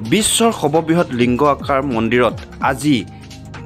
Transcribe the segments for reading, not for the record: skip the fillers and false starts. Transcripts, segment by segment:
বিশ্বৰ সৰ্ববৃহৎ লিংগ আকাৰ মন্দিৰত আজি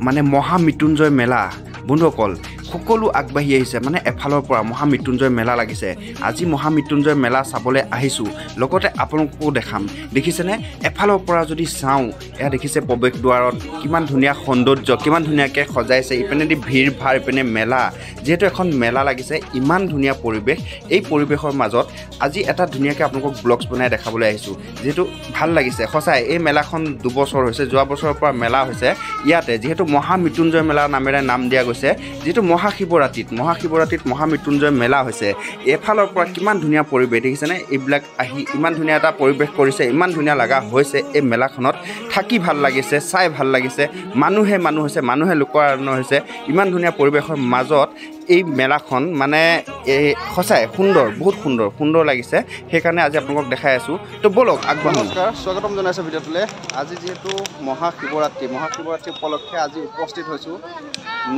মানে মহামৃত্যুঞ্জয় মেলা বন্ধুসকল সকলো আগবাঢ়ি আহিছে মানে এফালৰ পৰা মহামৃত্যুঞ্জয় মেলা লাগিছে আজি মহামৃত্যুঞ্জয় মেলা চাবলৈ আহিছোঁ লগতে আপোনালোকো দেখাম দেখিছেনে এফালৰ পৰা যদি চাওঁ এয়া দেখিছে প্ৰৱেশ দুৱাৰত কিমান ধুনীয়া সৌন্দৰ্য কিমান ধুনীয়াকৈ সজাইছে ইপিনেদি ভিৰ ভাৰ ইপিনে মেলা যেহেতু এখন মেলা লাগিছে ইমান ধুনীয়া পৰিৱেশ এই পৰিৱেশৰ মাজত আজি এটা ধুনীয়াকৈ আপোনালোকক ব্লগছ বনাই দেখাবলৈ আহিছোঁ যেহেতু ভাল লাগিছে সঁচাই এই মেলাখন 2 বছৰ হৈছে যোৱা বছৰৰ পৰা মেলা হৈছে ইয়াতে যেহেতু মহামৃত্যুঞ্জয় মেলা নামেৰে নাম দিয়া গৈছে যেহেতু মহাশিৱৰাত্ৰিত মহামৃত্যুঞ্জয় মেলা হৈছে এফালৰ পৰা কিমান ধুনীয়া পৰিৱেশ দেখিছেনে এইবিলাক আহি ইমান ধুনীয়া এটা পৰিৱেশ কৰিছে ইমান ধুনীয়া লগা হৈছে এই মেলাখনত থাকি ভাল লাগিছে চাই ভাল লাগিছে মানুহে লোকাৰণ্য হৈছে ইমান ধুনীয়া পৰিৱেশৰ মাজত এই মেলাখন মানে সঁচাই সুন্দৰ বহুত সুন্দৰ লাগিছে সেইকাৰণে আজি আপোনালোকক দেখাই আছোঁ তো বলক আগবাঢ়ো নমস্কাৰ স্বাগতম জনাইছোঁ ভিডিঅ'টোলৈ আজি যেহেতু মহাশিৱৰাত্ৰি উপলক্ষে আজি উপস্থিত হৈছোঁ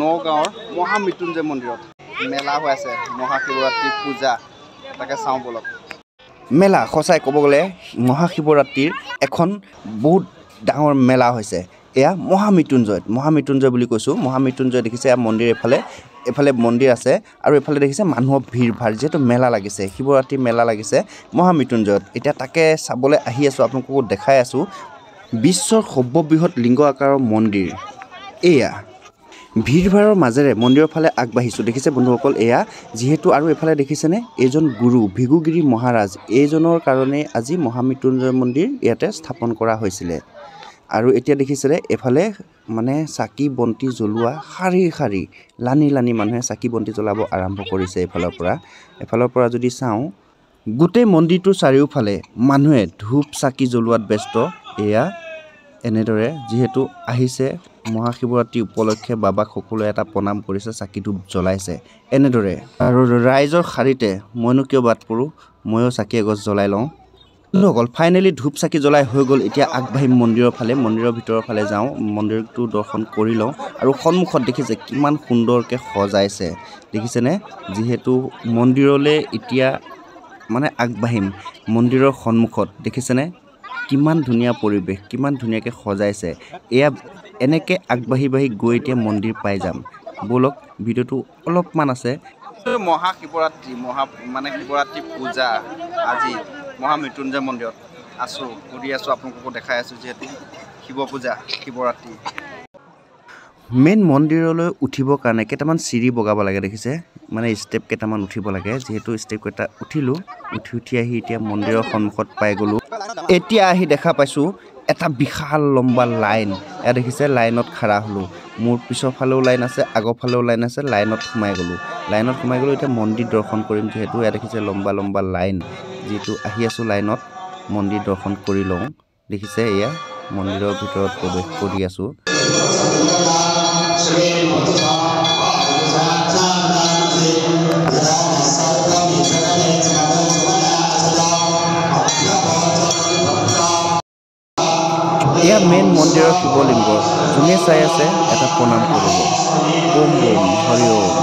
নগাঁৱৰ মহামৃত্যুঞ্জয় মন্দিৰত মেলা হৈ আছে মহাশিৱৰাত্ৰি পূজা তাকে চাওঁ বলক মেলা সঁচাই ক'ব গ'লে মহাশিৱৰাত্ৰিৰ এখন বহুত ডাঙৰ মেলা হৈছে এয়া মহামৃত্যুঞ্জয় বুলি কৈছোঁ মহামৃত্যুঞ্জয় দেখিছে এয়া মন্দিৰ এফালে মন্দিৰ আছে আৰু এফালে দেখিছে মানুহৰ ভিৰ ভাৰ যেহেতু মেলা লাগিছে শিৱৰাত্ৰি মেলা লাগিছে মহামৃত্যুঞ্জয়ত এতিয়া তাকে চাবলৈ আহি আছোঁ আপোনালোককো দেখাই আছোঁ বিশ্বৰ সৰ্ববৃহৎ লিংগ আকাৰৰ মন্দিৰ এয়া ভিৰ ভাৰৰ মাজেৰে মন্দিৰৰ ফালে আগবাঢ়িছোঁ দেখিছে বন্ধুসকল এয়া যিহেতু আৰু এফালে দেখিছেনে এইজন গুৰু ভিগুগিৰি মহাৰাজ এইজনৰ কাৰণে আজি মহামৃত্যুঞ্জয় মন্দিৰ ইয়াতে স্থাপন কৰা হৈছিলে আৰু এতিয়া দেখিছেনে এফালে মানে চাকি বন্তি জ্বলোৱা শাৰী লানি মানুহে চাকি বন্তি জ্বলাব আৰম্ভ কৰিছে এফালৰ পৰা যদি চাওঁ গোটেই মন্দিৰটোৰ চাৰিওফালে মানুহে ধূপ চাকি জ্বলোৱাত ব্যস্ত এয়া এনেদৰে যিহেতু আহিছে মহাশিৱৰাত্ৰি উপলক্ষে বাবাক সকলোৱে এটা প্ৰণাম কৰিছে চাকি ধূপ জ্বলাইছে এনেদৰে আৰু ৰাইজৰ শাৰীতে মইনো কিয় বাদ পৰোঁ ময়ো চাকি এগছ জ্বলাই লওঁ বন্ধুসকল ফাইনেলি ধূপ চাকি জ্বলাই হৈ গ'ল এতিয়া আগবাঢ়িম মন্দিৰৰ ভিতৰৰ ফালে যাওঁ মন্দিৰটো দৰ্শন কৰি লওঁ আৰু সন্মুখত দেখিছে কিমান সুন্দৰকৈ সজাইছে দেখিছেনে যিহেতু মন্দিৰলৈ এতিয়া মানে আগবাঢ়িম মন্দিৰৰ সন্মুখত দেখিছেনে কিমান ধুনীয়া পৰিৱেশ কিমান ধুনীয়াকৈ সজাইছে এয়া এনেকৈ আগবাঢ়ি গৈ এতিয়া মন্দিৰ পাই যাম ব'লক ভিডিঅ'টো অলপমান আছে মহাশিৱৰাত্ৰি শিৱৰাত্ৰি পূজা আজি মহামৃত্যুঞ্জয় মন্দিৰত ঘূৰি আছোঁ আপোনালোককো দেখাই আছোঁ যিহেতু শিৱ পূজা শিৱৰাত্ৰি মেইন মন্দিৰলৈ উঠিবৰ কাৰণে কেইটামান চিৰি বগাব লাগে দেখিছে মানে ষ্টেপ কেইটামান উঠিব লাগে যিহেতু ষ্টেপ কেইটা উঠি আহি এতিয়া মন্দিৰৰ সন্মুখত পাই গ'লোঁ এতিয়া আহি দেখা পাইছোঁ এটা বিশাল লম্বা লাইন এয়া দেখিছে লাইনত খাৰা হ'লোঁ মোৰ পিছৰ ফালেও লাইন আছে আগৰ ফালেও লাইন আছে লাইনত সোমাই গ'লোঁ এতিয়া মন্দিৰ দৰ্শন কৰিম যিহেতু এয়া দেখিছে লম্বা লাইন যিহেতু আহি আছোঁ লাইনত মন্দিৰ দৰ্শন কৰি লওঁ দেখিছে এয়া মন্দিৰৰ ভিতৰত প্ৰৱেশ কৰি আছোঁ এয়া মেইন মন্দিৰৰ শিৱলিংগ যোনে চাই আছে এটা প্ৰণাম কৰিব ওম ওম হৰি ওম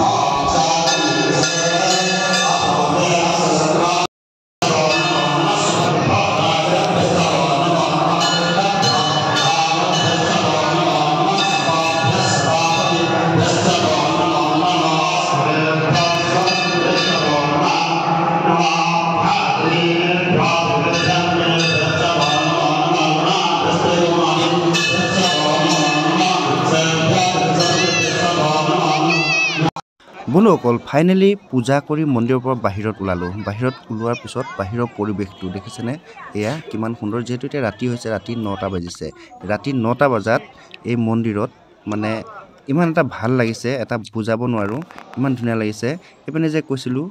বন্ধুসকল ফাইনেলি পূজা কৰি মন্দিৰৰ পৰা বাহিৰত ওলোৱাৰ পিছত বাহিৰৰ পৰিৱেশটো দেখিছেনে এয়া কিমান সুন্দৰ যিহেতু এতিয়া ৰাতি হৈছে ৰাতি 9টা বাজিছে ৰাতি 9টা বজাত এই মন্দিৰত মানে ইমান এটা ভাল লাগিছে এটা বুজাব নোৱাৰোঁ ইমান ধুনীয়া লাগিছে এইপিনে যে কৈছিলোঁ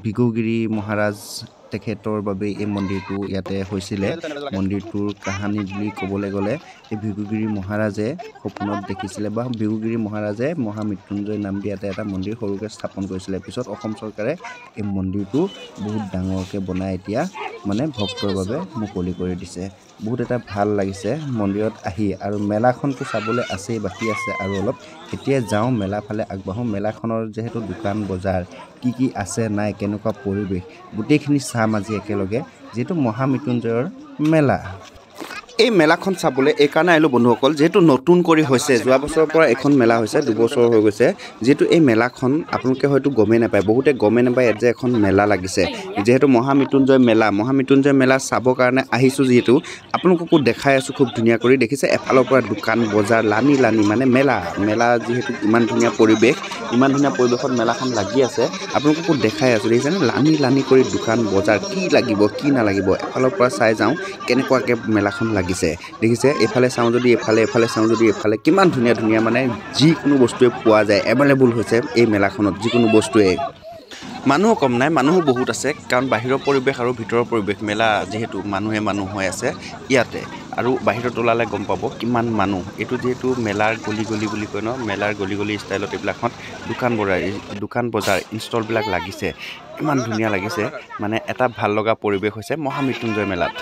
ভিগুগিৰি মহাৰাজ তেখেতৰ বাবে এই মন্দিৰটো ইয়াতে হৈছিলে মন্দিৰটোৰ কাহিনী বুলি ক'বলৈ গ'লে এই ভিগুগিৰি মহাৰাজে সপোনত দেখিছিলে বা ভিগুগিৰি মহাৰাজে মহামৃত্যুঞ্জয় নাম দি এটা মন্দিৰ সৰুকৈ স্থাপন কৰিছিলে পিছত অসম চৰকাৰে এই মন্দিৰটো বহুত ডাঙৰকৈ বনাই এতিয়া মানে ভক্তৰ বাবে মুকলি কৰি দিছে বহুত এটা ভাল লাগিছে মন্দিৰত আহি আৰু মেলাখনটো চাবলৈ আছেই বাকী আছে আৰু অলপ এতিয়া যাওঁ মেলা ফালে আগবাঢ়ো মেলাখনৰ যেহেতু দোকান বজাৰ কি আছে নাই কেনেকুৱা পৰিৱেশ গোটেইখিনি চাম আজি একেলগে যেহেতু মহামৃত্যুঞ্জয়ৰ মেলা এই মেলাখন চাবলৈ এইকাৰণে আহিলোঁ বন্ধুসকল, যিহেতু নতুন কৰি হৈছে, যোৱা বছৰৰ পৰা এখন মেলা হৈছে, 2 বছৰ হৈ গৈছে। যিহেতু এই মেলাখন আপোনালোকে হয়তো গমেই নাপায়, বহুতে গমেই নাপায় ইয়াত যে এখন মেলা লাগিছে। যিহেতু মহামৃত্যুঞ্জয় মেলা চাবৰ কাৰণে আহিছোঁ, যিহেতু আপোনালোককো দেখাই আছোঁ খুব ধুনীয়া কৰি। দেখিছে এফালৰ পৰা দোকান বজাৰ লানি মানে মেলা যিহেতু ইমান ধুনীয়া পৰিৱেশত মেলাখন লাগি আছে। আপোনালোককো দেখাই আছোঁ, দেখিছেনে লানি কৰি দোকান বজাৰ কি লাগিব কি নালাগিব এফালৰ পৰা চাই যাওঁ কেনেকুৱাকৈ মেলাখন লাগিছে। দেখিছে এইফালে চাওঁ যদি এইফালে চাওঁ যদি এইফালে কিমান ধুনীয়া মানে যিকোনো বস্তুৱে পোৱা যায়, এভেইলেবল হৈছে এই মেলাখনত যিকোনো বস্তুৱে। মানুহো কম নাই, মানুহো বহুত আছে, কাৰণ বাহিৰৰ পৰিৱেশ আৰু ভিতৰৰ পৰিৱেশ মেলা যিহেতু মানুহ হৈ আছে ইয়াতে। আৰু বাহিৰত ওলালে গম পাব কিমান মানুহ। এইটো যিহেতু মেলাৰ গলি বুলি কয় ন, মেলাৰ গলি ষ্টাইলত এইবিলাকত দোকান বজাৰ ইনষ্টলবিলাক লাগিছে, ইমান ধুনীয়া লাগিছে। মানে এটা ভাল লগা পৰিৱেশ হৈছে মহামৃত্যুঞ্জয় মেলাত।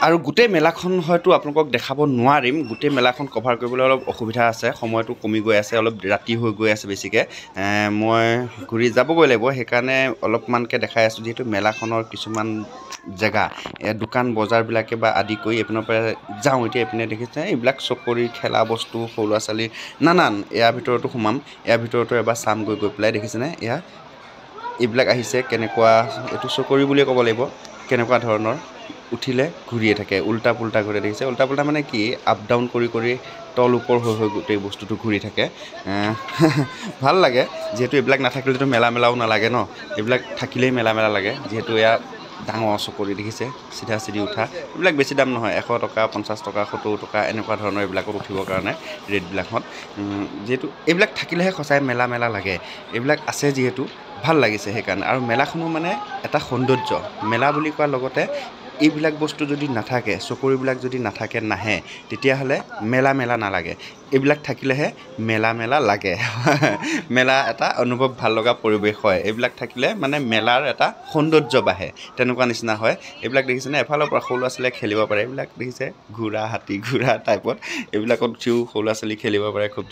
আৰু গোটেই মেলাখন হয়তো আপোনালোকক দেখাব নোৱাৰিম, গোটেই মেলাখন কভাৰ কৰিবলৈ অলপ অসুবিধা আছে, সময়টো কমি গৈ আছে, অলপ ৰাতি হৈ গৈ আছে বেছিকৈ। মই ঘূৰি যাবগৈ লাগিব, সেইকাৰণে অলপমানকৈ দেখাই আছোঁ। যিহেতু মেলাখনৰ কিছুমান জেগা দোকান বজাৰবিলাকে বা আদি কৰি এইপিনৰ পৰা যাওঁ। এতিয়া এইপিনে দেখিছে এইবিলাক চকৰি খেলা বস্তু সৰু ল'ৰা ছোৱালীৰ নানান, ইয়াৰ ভিতৰতো সোমাম, ইয়াৰ ভিতৰতো এবাৰ চাম গৈ পেলাই। দেখিছেনে এইবিলাক আহিছে কেনেকুৱা, এইটো চকৰি বুলিয়ে ক'ব লাগিব, কেনেকুৱা ধৰণৰ উঠিলে ঘূৰিয়ে থাকে, উল্টা পুল্টা ঘূৰে। দেখিছে উল্টা পুল্টা মানে কি, আপ ডাউন কৰি তল ওপৰ হৈ গোটেই বস্তুটো ঘূৰি থাকে। ভাল লাগে, যিহেতু এইবিলাক নাথাকিলেতো মেলাও নালাগে ন, এইবিলাক থাকিলেই মেলা লাগে। যিহেতু এয়া ডাঙৰ চকৰি দেখিছে, চিধা উঠা, এইবিলাক বেছি দাম নহয়, 100 টকা 50 টকা 70 টকা এনেকুৱা ধৰণৰ এইবিলাকত উঠিবৰ কাৰণে ৰেটবিলাকত। যিহেতু এইবিলাক থাকিলেহে সঁচাই মেলা লাগে, এইবিলাক আছে যিহেতু ভাল লাগিছে সেইকাৰণে। আৰু মেলাখনো মানে এটা সৌন্দৰ্য, মেলা বুলি কোৱাৰ লগতে এইবিলাক বস্তু যদি নাথাকে, চকৰিবিলাক যদি নাহে, তেতিয়াহ'লে মেলা নালাগে। এইবিলাক থাকিলেহে মেলা লাগে। মেলা এটা অনুভৱ ভাল লগা পৰিৱেশ হয়, এইবিলাক থাকিলে মানে মেলাৰ এটা সৌন্দৰ্য বাঢ়ে, তেনেকুৱা নিচিনা হয়। এইবিলাক দেখিছেনে এফালৰ পৰা সৰু ল'ৰা ছোৱালীয়ে খেলিব পাৰে, এইবিলাক দেখিছে হাতী ঘোঁৰা টাইপত, এইবিলাকত উঠিও সৰু ল'ৰা ছোৱালী খেলিব পাৰে খুব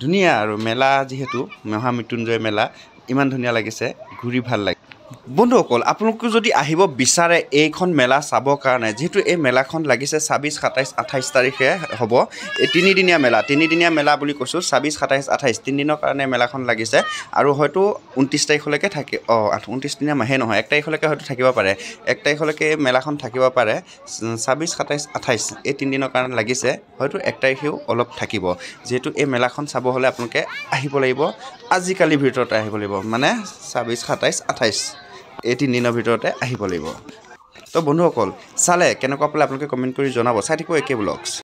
ধুনীয়া। আৰু মেলা যিহেতু মহামৃত্যুঞ্জয় মেলা ইমান ধুনীয়া লাগিছে, ঘূৰি ভাল লাগে। বন্ধুসকল, আপোনালোকে যদি আহিব বিচাৰে এইখন মেলা চাবৰ কাৰণে, যিহেতু এই মেলাখন লাগিছে 26, 27, 28 তাৰিখে হ'ব। এই তিনিদিনীয়া মেলা বুলি কৈছোঁ, 26, 27, 28 তিনিদিনৰ কাৰণে মেলাখন লাগিছে। আৰু হয়তো 29 তাৰিখলৈকে থাকে, 29 দিনীয়া মাহে নহয়, 1 তাৰিখলৈকে হয়তো থাকিব পাৰে, 1 তাৰিখলৈকে মেলাখন থাকিব পাৰে। 26, 27, 28 এই তিনিদিনৰ কাৰণে লাগিছে, হয়তো 1 তাৰিখেও অলপ থাকিব। যিহেতু এই মেলাখন চাব হ'লে আপোনালোকে আহিব লাগিব, আজিকালিৰ ভিতৰতে আহিব লাগিব, মানে 26, 27, 28 এই 3 দিনৰ ভিতৰতে আহিব লাগিব। তো বন্ধুসকল, চালে কেনেকুৱা পালে আপোনালোকে কমেণ্ট কৰি জনাব। চাই থাকিব একে ব্লগছ।